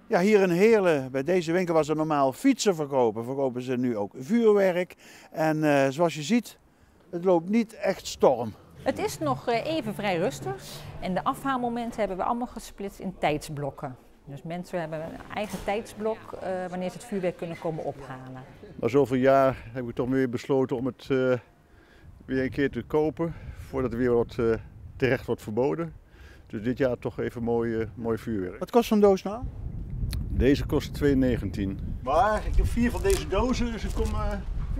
Ja, hier in Heerlen, bij deze winkel was er normaal fietsen verkopen. Verkopen ze nu ook vuurwerk. En zoals je ziet, het loopt niet echt storm. Het is nog even vrij rustig en de afhaalmomenten hebben we allemaal gesplitst in tijdsblokken. Dus mensen hebben een eigen tijdsblok wanneer ze het vuurwerk kunnen komen ophalen. Na zoveel jaar heb ik toch weer besloten om het weer een keer te kopen voordat het weer terecht wordt verboden. Dus dit jaar toch even mooi vuurwerk. Wat kost zo'n doos nou? Deze kost 2,19. Maar ik heb 4 van deze dozen, dus ik kom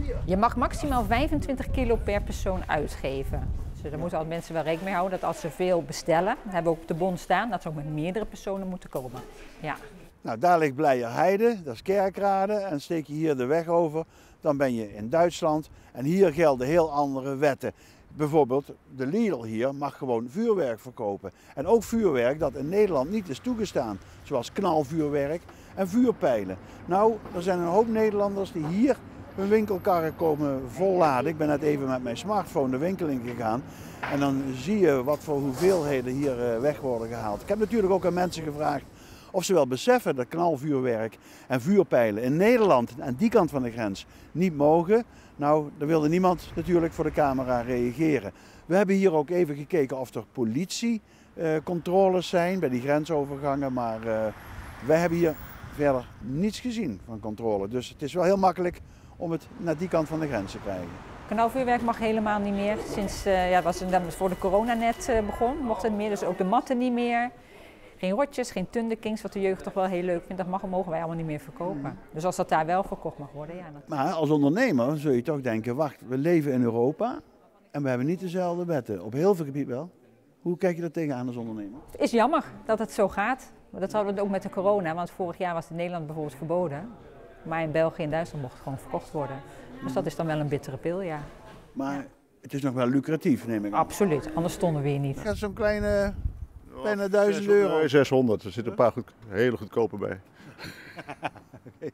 4. Je mag maximaal 25 kilo per persoon uitgeven. Dus daar moeten altijd mensen wel rekening mee houden dat als ze veel bestellen, dan hebben we ook op de bon staan, dat ze ook met meerdere personen moeten komen. Ja. Nou, daar ligt Blijerheide, dat is Kerkrade. En steek je hier de weg over, dan ben je in Duitsland. En hier gelden heel andere wetten. Bijvoorbeeld de Lidl hier mag gewoon vuurwerk verkopen. En ook vuurwerk dat in Nederland niet is toegestaan. Zoals knalvuurwerk en vuurpijlen. Nou, er zijn een hoop Nederlanders die hier hun winkelkarren komen volladen. Ik ben net even met mijn smartphone de winkel in gegaan. En dan zie je wat voor hoeveelheden hier weg worden gehaald. Ik heb natuurlijk ook aan mensen gevraagd of ze wel beseffen dat knalvuurwerk en vuurpijlen in Nederland, aan die kant van de grens, niet mogen. Nou, daar wilde niemand natuurlijk voor de camera reageren. We hebben hier ook even gekeken of er politiecontroles zijn bij die grensovergangen, maar wij hebben hier verder niets gezien van controle. Dus het is wel heel makkelijk om het naar die kant van de grens te krijgen. Knalvuurwerk mag helemaal niet meer. Sinds was het voor de corona net begon, mocht het meer. Dus ook de matten niet meer. Geen rotjes, geen Thunderkings, wat de jeugd toch wel heel leuk vindt. Dat mogen wij allemaal niet meer verkopen. Dus als dat daar wel verkocht mag worden, ja. Maar als ondernemer zul je toch denken, wacht, we leven in Europa en we hebben niet dezelfde wetten. Op heel veel gebied wel. Hoe kijk je daar tegenaan als ondernemer? Het is jammer dat het zo gaat. Maar dat hadden we ook met de corona, want vorig jaar was het in Nederland bijvoorbeeld verboden. Maar in België en Duitsland mocht het gewoon verkocht worden. Dus dat is dan wel een bittere pil, ja. Maar het is nog wel lucratief, neem ik aan. Absoluut, anders stonden we hier niet. Ja, zo'n kleine, bijna €1000. 600, er zitten een paar hele goedkope bij. Okay.